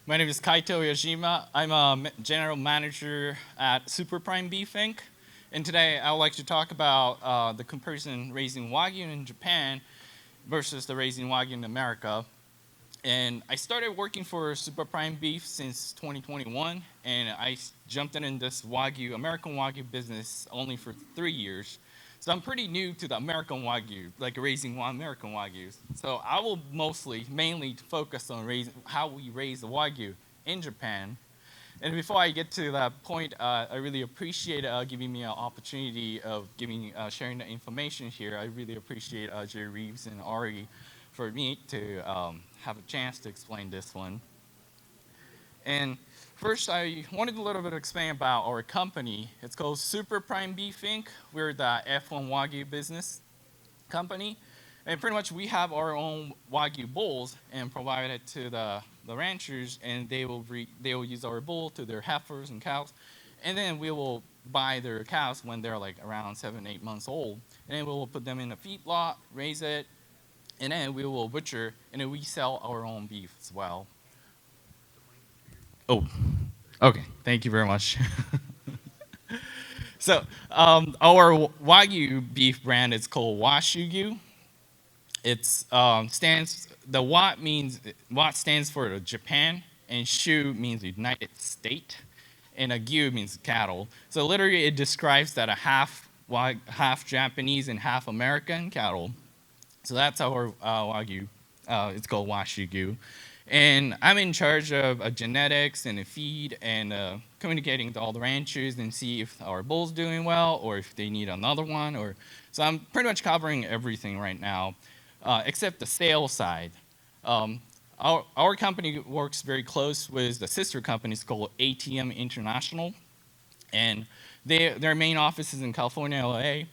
My name is Kaito Yajima. I'm a general manager at Super Prime Beef Inc. And today I would like to talk about the comparison raising Wagyu in Japan versus the raising Wagyu in America. And I started working for Super Prime Beef since 2021, and I jumped in this Wagyu, American Wagyu business only for 3 years. So I'm pretty new to the American Wagyu, like raising American Wagyus. So I will mainly focus on how we raise the Wagyu in Japan. And before I get to that point, I really appreciate giving me an opportunity of sharing the information here. I really appreciate Jerry Reeves and Ari for me to have a chance to explain this one. And first, I wanted a little bit to explain about our company. It's called Super Prime Beef Inc. We're the F1 Wagyu business company. And pretty much we have our own Wagyu bulls and provide it to the ranchers, and they will use our bull to their heifers and cows. And then we will buy their cows when they're like around 7, 8 months old. And then we will put them in a feedlot, raise it, and then we will butcher, and then we sell our own beef as well. Oh, okay. Thank you very much. So our Wagyu beef brand is called Washugyu. It's Wat stands for Japan, and Shu means United States, and a Gyu means cattle. So literally, it describes that a half Japanese and half American cattle. So that's our Wagyu. It's called Washugyu. And I'm in charge of genetics and feed and communicating to all the ranchers and see if our bull's doing well or if they need another one. So I'm pretty much covering everything right now, except the sales side. Our company works very close with the sister companies called ATM International. And their main office is in California, LA.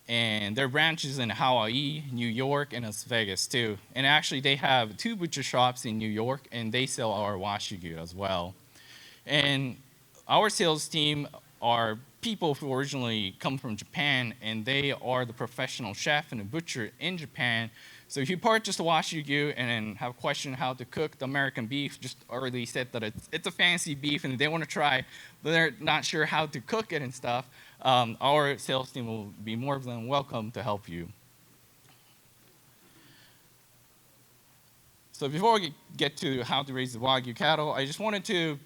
And their branches in Hawaii, New York, and Las Vegas too. And actually, they have 2 butcher shops in New York, and they sell our Washugyu as well. And our sales team are people who originally come from Japan, and they are the professional chef and the butcher in Japan. So if you purchase the Washugyu and then have a question how to cook the American beef, just already said that it's a fancy beef and they want to try, but they're not sure how to cook it and stuff, our sales team will be more than welcome to help you. So before we get to how to raise the Wagyu cattle, I just wanted to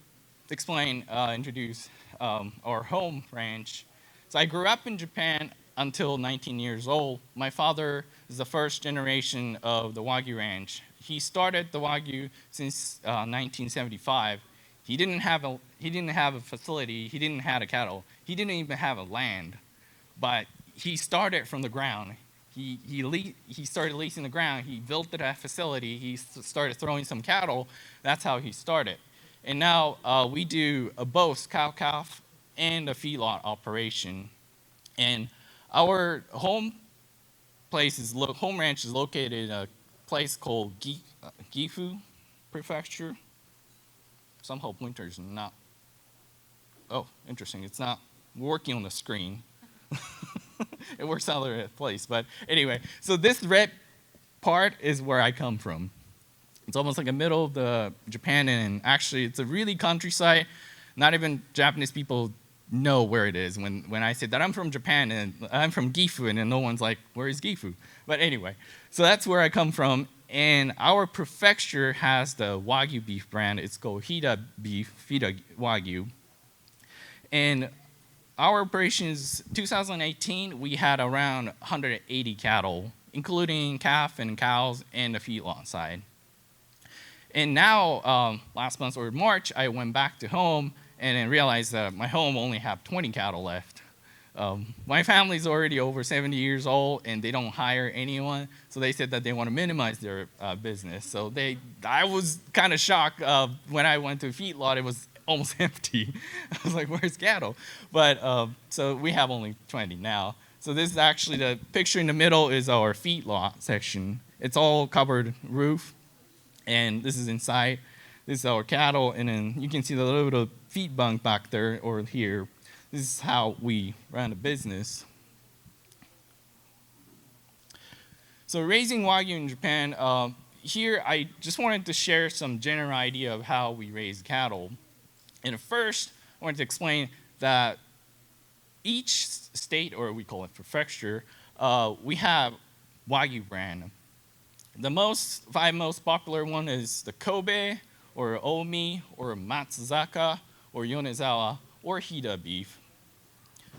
introduce our home ranch. So I grew up in Japan until 19 years old. My father is the first generation of the Wagyu ranch. He started the Wagyu since 1975. He didn't have a facility. He didn't have a cattle. He didn't even have a land, but he started from the ground. He started leasing the ground. He built a facility. He started throwing some cattle. That's how he started. And now we do both cow-calf and a feedlot operation. And our home ranch is located in a place called Gifu Prefecture. Somehow pointer's not. Oh, interesting. It's not working on the screen. It works out of the place. But anyway, so this red part is where I come from. It's almost like the middle of the Japan, and actually it's a really countryside. Not even Japanese people know where it is. When I say that I'm from Japan and I'm from Gifu, and then no one's like, where is Gifu? But anyway, so that's where I come from. And our prefecture has the Wagyu beef brand. It's called Hida Wagyu. And our operations, 2018, we had around 180 cattle, including calf and cows and the feedlot side. And now, last month or March, I went back to home and then realized that my home only have 20 cattle left. My family's already over 70 years old, and they don't hire anyone, so they said that they want to minimize their business. So I was kind of shocked when I went to a feedlot, it was almost empty. I was like, where's cattle? But so we have only 20 now. So this is actually the picture in the middle is our feedlot section. It's all covered roof, and this is inside. This is our cattle, and then you can see the little bit of feed bunk back there or here. This is how we run a business. So raising Wagyu in Japan, here I just wanted to share some general idea of how we raise cattle. And first, I wanted to explain that each state, or we call it prefecture, we have Wagyu brand. The five most popular one is the Kobe, or Omi, or Matsuzaka, or Yonezawa, or Hida beef.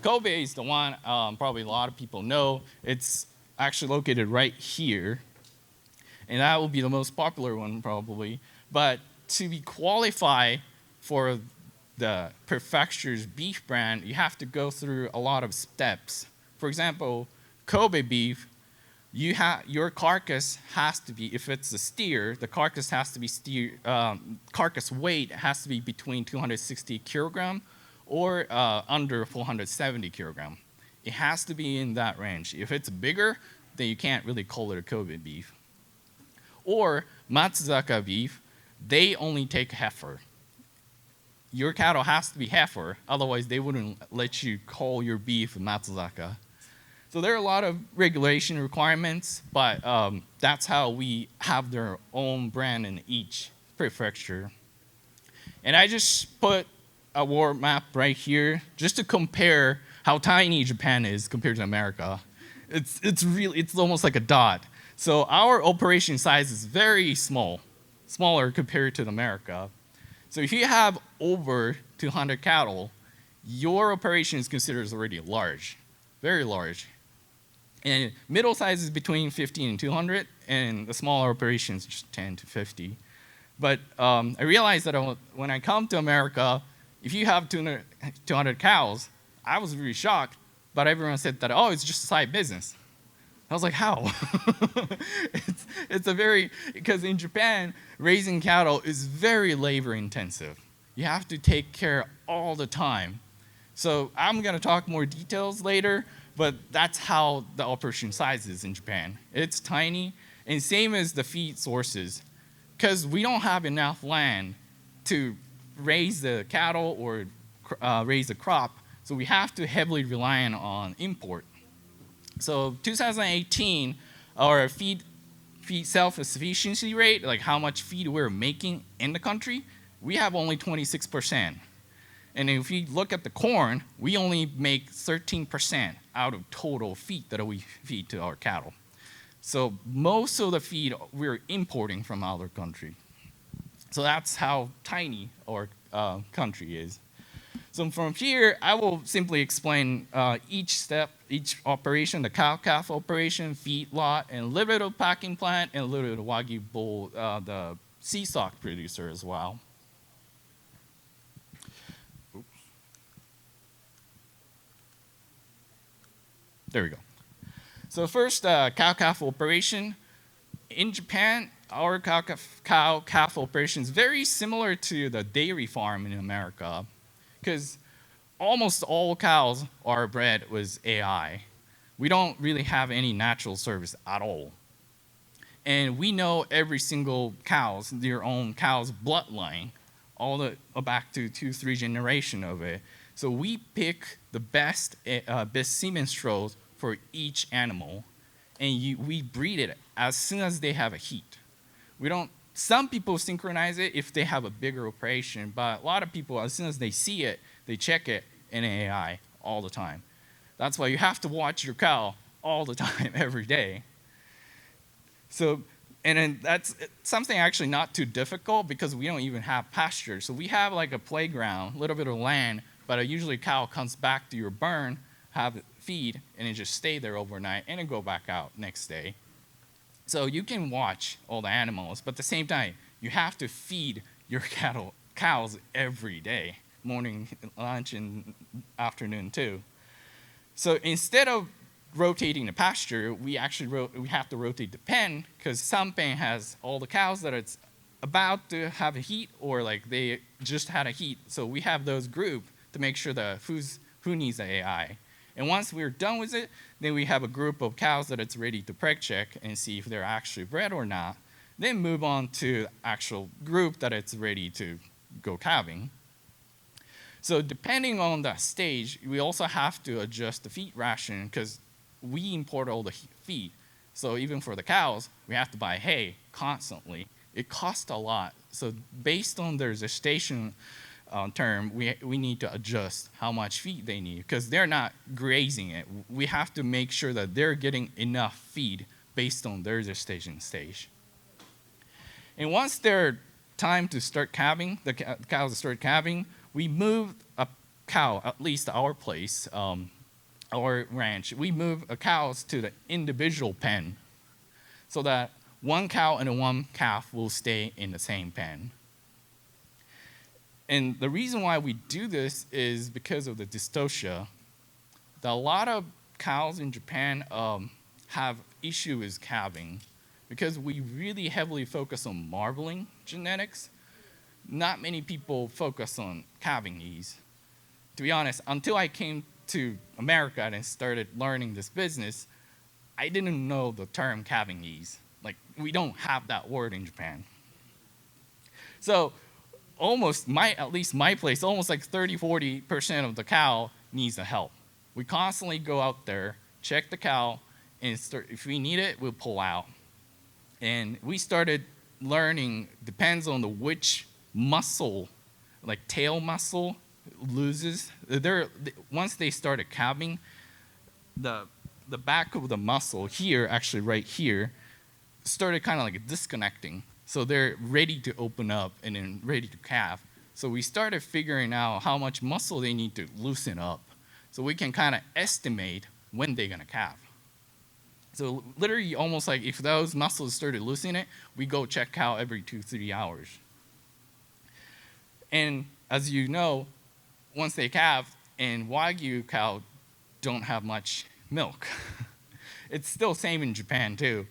Kobe is the one probably a lot of people know. It's actually located right here, and that will be the most popular one probably. But to be qualified for the prefecture's beef brand, you have to go through a lot of steps. For example, Kobe beef, your carcass has to be, if it's a steer, the carcass has to be carcass weight has to be between 260 kilogram or under 470 kilogram. It has to be in that range. If it's bigger, then you can't really call it a Kobe beef. Or Matsuzaka beef, they only take heifer. Your cattle has to be heifer, otherwise they wouldn't let you call your beef Matsuzaka. So there are a lot of regulation requirements, but that's how we have their own brand in each prefecture. And I just put a world map right here just to compare how tiny Japan is compared to America. It's almost like a dot. So our operation size is very small, smaller compared to America. So if you have over 200 cattle, your operation is considered already large, very large. And middle size is between 50 and 200, and the smaller operations just 10 to 50. But I realized that when I come to America, if you have 200 cows, I was really shocked, but everyone said that, oh, it's just a side business. I was like, how? Because in Japan, raising cattle is very labor intensive. You have to take care all the time. So I'm gonna talk more details later, but that's how the operation size is in Japan. It's tiny, and same as the feed sources. Because we don't have enough land to raise the cattle or raise the crop, so we have to heavily rely on import. So 2018, our feed self-sufficiency rate, like how much feed we're making in the country, we have only 26%. And if you look at the corn, we only make 13% out of total feed that we feed to our cattle. So most of the feed we're importing from other country. So that's how tiny our country is. So from here, I will simply explain each step, each operation, the cow-calf operation, feedlot, and a little bit of packing plant, and a little bit of Wagyu bull, the sea stock producer as well. Oops. There we go. So first, cow-calf operation. In Japan, our cow-calf operation is very similar to the dairy farm in America, because almost all cows are bred with AI. We don't really have any natural service at all. And we know every single their own cow's bloodline, all the back to 2-3 generation of it. So we pick the best semen straws for each animal, and we breed it as soon as they have a heat. Some people synchronize it if they have a bigger operation, but a lot of people, as soon as they see it, they check it in AI all the time. That's why you have to watch your cow all the time, every day. So, and then that's something actually not too difficult because we don't even have pasture. So we have like a playground, a little bit of land, but usually a cow comes back to your barn, have it feed, and it just stay there overnight, and then go back out next day. So you can watch all the animals, but at the same time, you have to feed your cows every day, morning, lunch, and afternoon too. So instead of rotating the pasture, we have to rotate the pen, because some pen has all the cows that it's about to have a heat, or like they just had a heat. So we have those grouped to make sure that who needs the AI. And once we're done with it, then we have a group of cows that it's ready to preg check and see if they're actually bred or not. Then move on to the actual group that it's ready to go calving. So depending on that stage, we also have to adjust the feed ration because we import all the feed. So even for the cows, we have to buy hay constantly. It costs a lot. So based on their gestation term, we need to adjust how much feed they need because they're not grazing it. We have to make sure that they're getting enough feed based on their gestation stage. And once they're time to start calving, the cows start calving, we move a cow, at least our place, our ranch, we move cows to the individual pen so that one cow and one calf will stay in the same pen. And the reason why we do this is because of the dystocia. A lot of cows in Japan have issue with calving because we really heavily focus on marbling genetics. Not many people focus on calving knees. To be honest, until I came to America and started learning this business, I didn't know the term calving knees. Like, we don't have that word in Japan. So at least my place, almost like 30-40% of the cow needs a help. We constantly go out there, check the cow, and if we need it, we'll pull out. And we started learning, depends on which muscle, like tail muscle, loses. Once they started calving, the back of the muscle here, actually right here, started kind of like disconnecting. So they're ready to open up and then ready to calve. So we started figuring out how much muscle they need to loosen up so we can kind of estimate when they're going to calve. So literally almost like if those muscles started loosening, we go check cow every 2-3 hours. And as you know, once they calve, and Wagyu cow don't have much milk. It's still same in Japan too.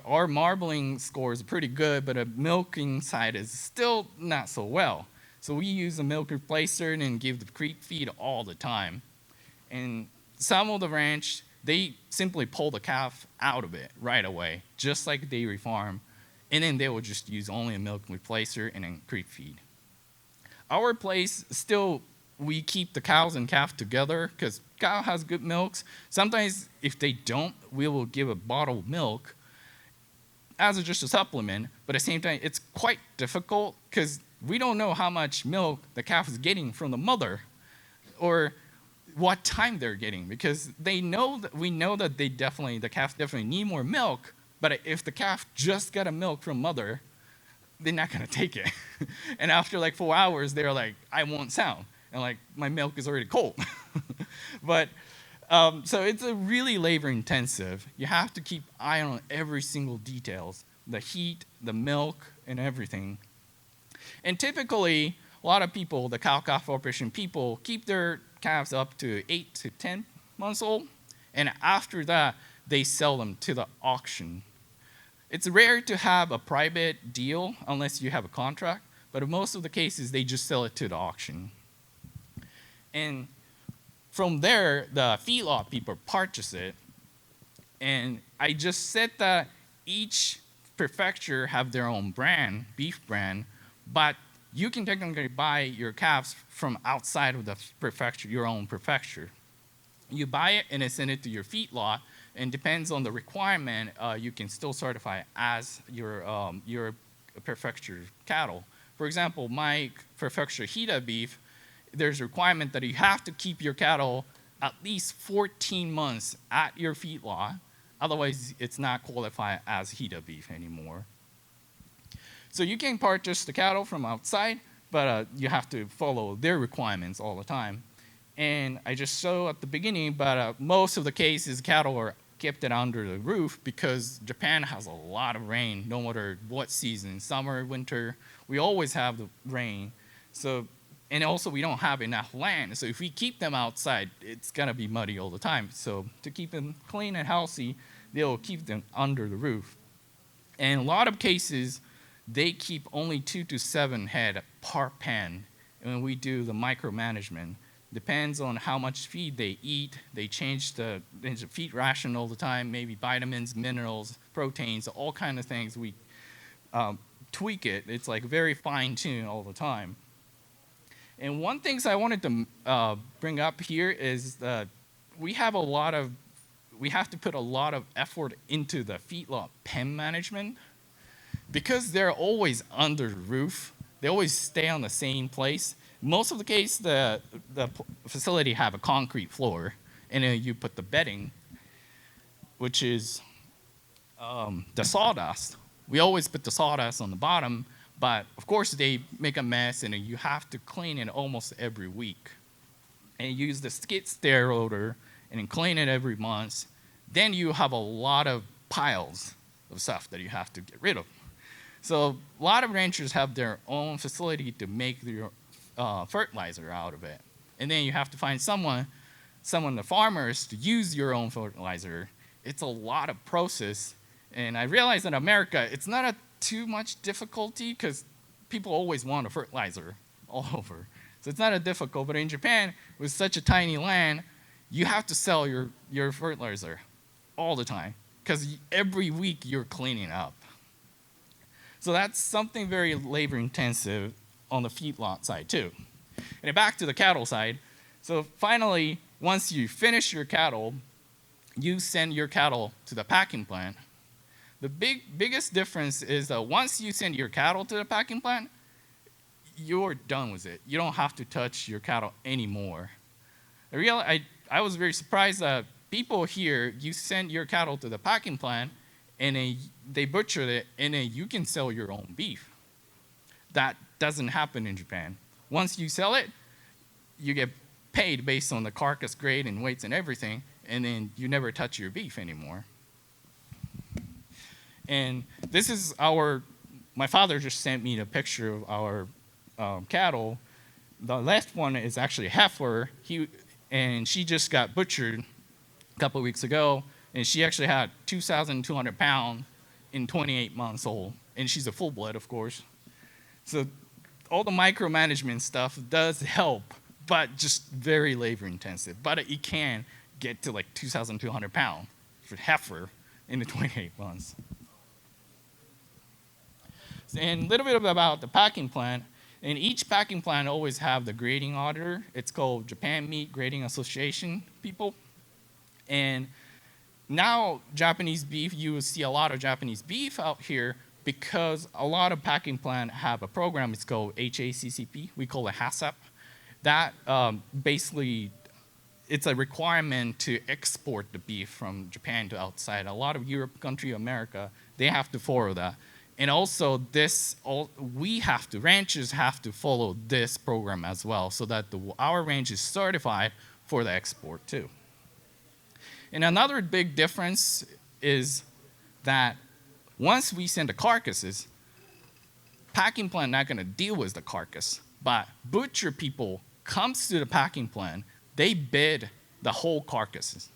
Our marbling scores are pretty good, but a milking side is still not so well. So we use a milk replacer and give the creep feed all the time. And some of the ranch, they simply pull the calf out of it right away, just like dairy farm. And then they will just use only a milk replacer and then creep feed. Our place still, we keep the cows and calf together because cow has good milks. Sometimes if they don't, we will give a bottle of milk as just a supplement, but at the same time, it's quite difficult because we don't know how much milk the calf is getting from the mother or what time they're getting because we know that the calf definitely need more milk, but if the calf just got a milk from mother, they're not gonna take it. And after like 4 hours, they're like, I won't sound. And like, my milk is already cold. But so it's a really labor intensive. You have to keep eye on every single details, the heat, the milk, and everything. And typically, a lot of people, the cow-calf operation people, keep their calves up to 8 to 10 months old. And after that, they sell them to the auction. It's rare to have a private deal unless you have a contract, but in most of the cases, they just sell it to the auction. And from there, the feedlot people purchase it. And I just said that each prefecture have their own brand, beef brand, but you can technically buy your calves from outside of the prefecture, your own prefecture. You buy it and then send it to your feedlot, and depends on the requirement, you can still certify as your prefecture cattle. For example, my prefecture Hida beef, there's a requirement that you have to keep your cattle at least 14 months at your feedlot. Otherwise, it's not qualified as Hida beef anymore. So you can purchase the cattle from outside, but you have to follow their requirements all the time. And I just showed at the beginning, but most of the cases, cattle are kept it under the roof because Japan has a lot of rain, no matter what season, summer, winter, we always have the rain. So, and also we don't have enough land. So if we keep them outside, it's gonna be muddy all the time. So to keep them clean and healthy, they'll keep them under the roof. And a lot of cases, they keep only 2 to 7 head per pen when we do the micromanagement. Depends on how much feed they eat. They change the feed ration all the time, maybe vitamins, minerals, proteins, all kind of things. We tweak it. It's like very fine-tuned all the time. And one thing I wanted to bring up here is that we have a lot of we have to put a lot of effort into the feedlot pen management. Because they're always under the roof, they always stay on the same place. Most of the case, the facility have a concrete floor, and then you put the bedding, which is the sawdust. We always put the sawdust on the bottom, but of course they make a mess, and you have to clean it almost every week. And you use the skid steer loader, and then clean it every month. Then you have a lot of piles of stuff that you have to get rid of. So a lot of ranchers have their own facility to make their fertilizer out of it. And then you have to find someone, the farmers, to use your own fertilizer. It's a lot of process. And I realize in America, it's not too much difficulty because people always want a fertilizer all over. So it's not a difficult, but in Japan, with such a tiny land, you have to sell your fertilizer all the time because every week you're cleaning up. So that's something very labor intensive on the feedlot side too. And back to the cattle side. So finally, once you finish your cattle, you send your cattle to the packing plant. The biggest difference is that once you send your cattle to the packing plant, you're done with it. You don't have to touch your cattle anymore. I was very surprised that people here, you send your cattle to the packing plant, and then they butcher it, and then you can sell your own beef. That doesn't happen in Japan. Once you sell it, you get paid based on the carcass grade and weights and everything, and then you never touch your beef anymore. And this is my father just sent me a picture of our cattle. The last one is actually a heifer, and she just got butchered a couple of weeks ago, and she actually had 2,200 pounds in 28 months old, and she's a full blood, of course. So all the micromanagement stuff does help, but just very labor intensive. But it can get to like 2,200 pounds for heifer in the 28 months. And a little bit about the packing plant. And each packing plant always have the grading auditor. It's called Japan Meat Grading Association people. And now Japanese beef, you will see a lot of Japanese beef out here because a lot of packing plant have a program. It's called HACCP. We call it HACCP. That basically, it's a requirement to export the beef from Japan to outside. A lot of Europe country, America, they have to follow that. And also ranchers have to follow this program as well so that our ranch is certified for the export too. And another big difference is that once we send the carcasses, packing plant not gonna deal with the carcass, but butcher people comes to the packing plant, they bid the whole carcasses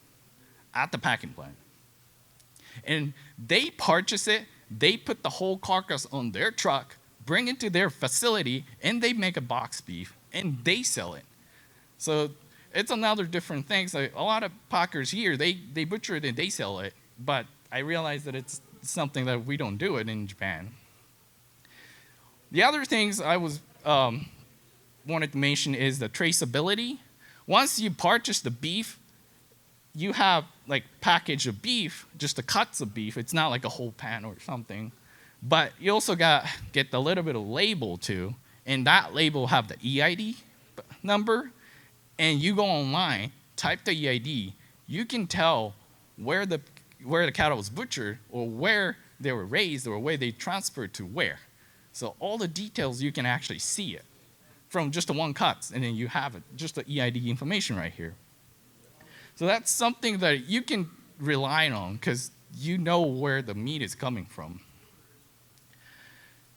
at the packing plant. And they purchase it, they put the whole carcass on their truck, bring it to their facility, and they make a box beef, and they sell it. So it's another different thing. So a lot of packers here, they butcher it and they sell it, but I realize that it's something that we don't do it in Japan. The other things I wanted to mention is the traceability. Once you purchase the beef, you have like package of beef, just the cuts of beef. It's not like a whole pan or something. But you also get a little bit of label too, and that label have the EID number. And you go online, type the EID, you can tell where the cattle was butchered or where they were raised or where they transferred to where. So all the details, you can actually see it from just the one cut, and then you have it, just the EID information right here. So that's something that you can rely on because you know where the meat is coming from.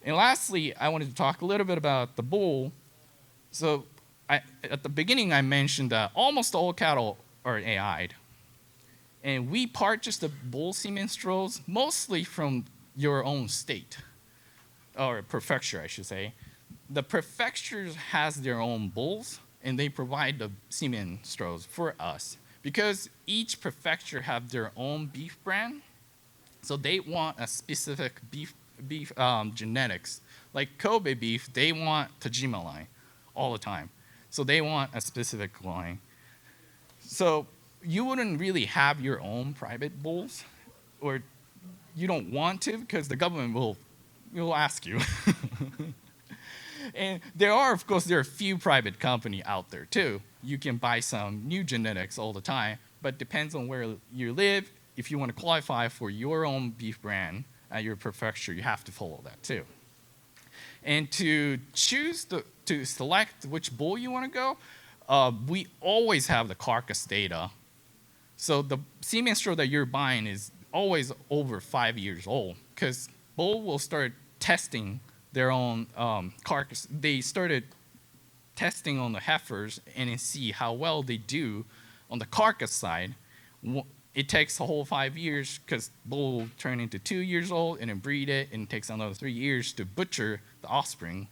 And lastly, I wanted to talk a little bit about the bull. So at the beginning, I mentioned that almost all cattle are AI'd. And we purchase the bull semen straws mostly from your own state, or prefecture, I should say. The prefectures has their own bulls, and they provide the semen straws for us. Because each prefecture have their own beef brand, so they want a specific beef genetics. Like Kobe beef, they want Tajima line all the time. So they want a specific line. So you wouldn't really have your own private bulls, or you don't want to because the government will ask you. And of course, there are a few private companies out there too. You can buy some new genetics all the time, but depends on where you live. If you want to qualify for your own beef brand at your prefecture, you have to follow that too. And to to select which bull you want to go, we always have the carcass data. So the semen straw that you're buying is always over 5 years old, because bull will start testing their own carcass. They started testing on the heifers and see how well they do on the carcass side. It takes a whole 5 years because bull will turn into 2 years old and then breed it, and it takes another 3 years to butcher the offspring.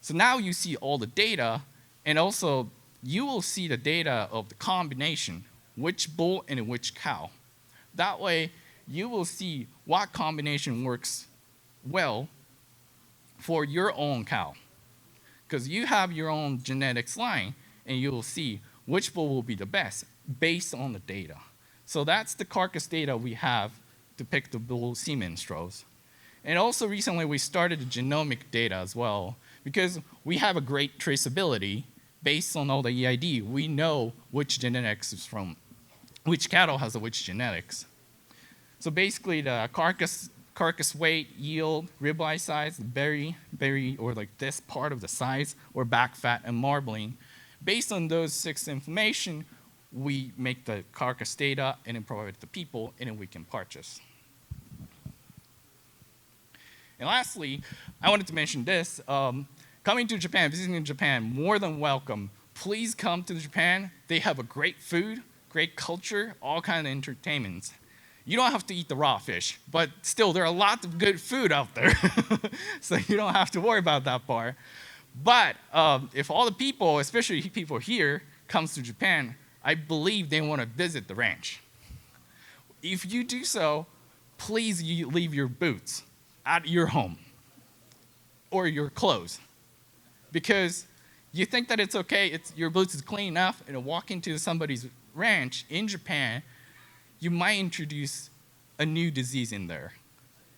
So now you see all the data, and also you will see the data of the combination, which bull and which cow. That way, you will see what combination works well for your own cow. Because you have your own genetics line, and you will see which bull will be the best based on the data. So that's the carcass data we have to pick the bull semen straws. And also recently we started the genomic data as well, because we have a great traceability based on all the EID. We know which genetics is from, which cattle has which genetics. So basically the carcass weight, yield, ribeye size, berry, or like this part of the size, or back fat and marbling. Based on those 6 information, we make the carcass data and then provide it to people, and then we can purchase. And lastly, I wanted to mention this. Coming to Japan, visiting Japan, more than welcome. Please come to Japan. They have a great food, great culture, all kinds of entertainments. You don't have to eat the raw fish, but still, there are a lot of good food out there. So you don't have to worry about that part. But if all the people, especially people here, comes to Japan, I believe they want to visit the ranch. If you do so, please leave your boots at your home or your clothes. Because you think that it's okay, your boots is clean enough, and walk into somebody's ranch in Japan, you might introduce a new disease in there.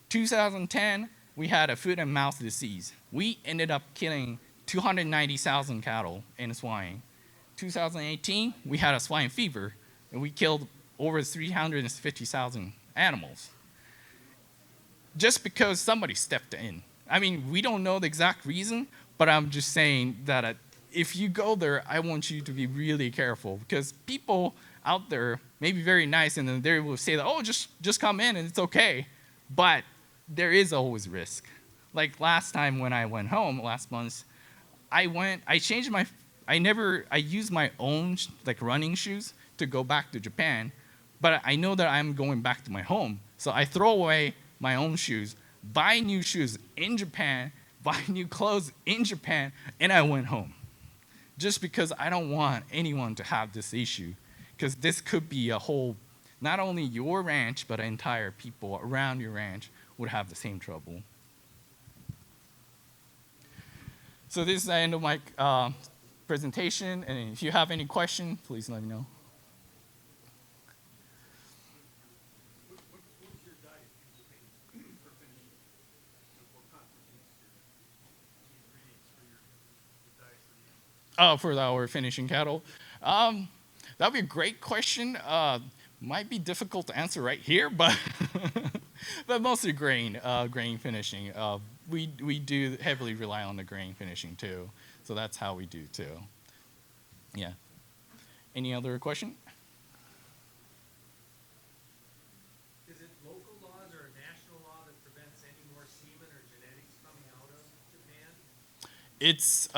2010, we had a foot and mouth disease. We ended up killing 290,000 cattle and swine. 2018, we had a swine fever, and we killed over 350,000 animals. Just because somebody stepped in. I mean, we don't know the exact reason, but I'm just saying that if you go there, I want you to be really careful, because people out there may be very nice, and then they will say that, oh, just come in and it's okay. But there is always risk. Like last time when I went home last month, I used my own like running shoes to go back to Japan, but I know that I'm going back to my home. So I throw away my own shoes, buy new shoes in Japan, buy new clothes in Japan, and I went home. Just because I don't want anyone to have this issue, because this could be a whole, not only your ranch, but entire people around your ranch would have the same trouble. So this is the end of my presentation, and if you have any questions, please let me know. What's your diet for finishing? What constitutes the ingredients for the diet for the animals? For our finishing cattle? That would be a great question. Might be difficult to answer right here, but but mostly grain finishing. We do heavily rely on the grain finishing too, so that's how we do too. Yeah. Any other question? Is it local laws or a national law that prevents any more semen or genetics coming out of Japan? It's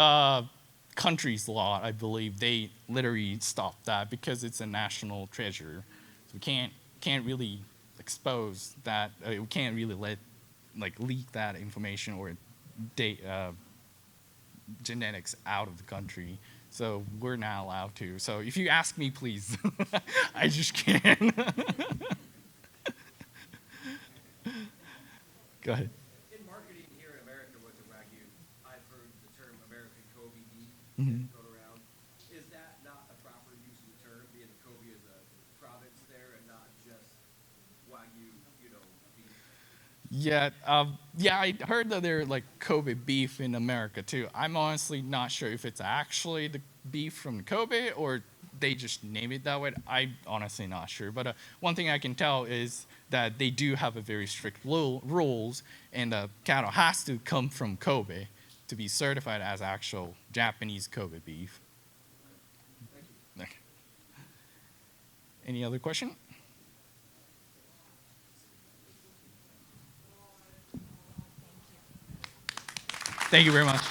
country's law, I believe. They literally stopped that because it's a national treasure. So we can't really expose that. We can't really leak that information or genetics out of the country. So we're not allowed to. So if you ask me, please, I just can't. Go ahead. In marketing here in America with the Wagyu, I've heard the term American Kobe beef Mhm. thrown around. Is that not a proper use of the term, being Kobe is a Yeah, yeah, I heard that they're like Kobe beef in America too. I'm honestly not sure if it's actually the beef from Kobe or they just name it that way. I'm honestly not sure. But one thing I can tell is that they do have a very strict rules, and cattle has to come from Kobe to be certified as actual Japanese Kobe beef. Any other question? Thank you very much.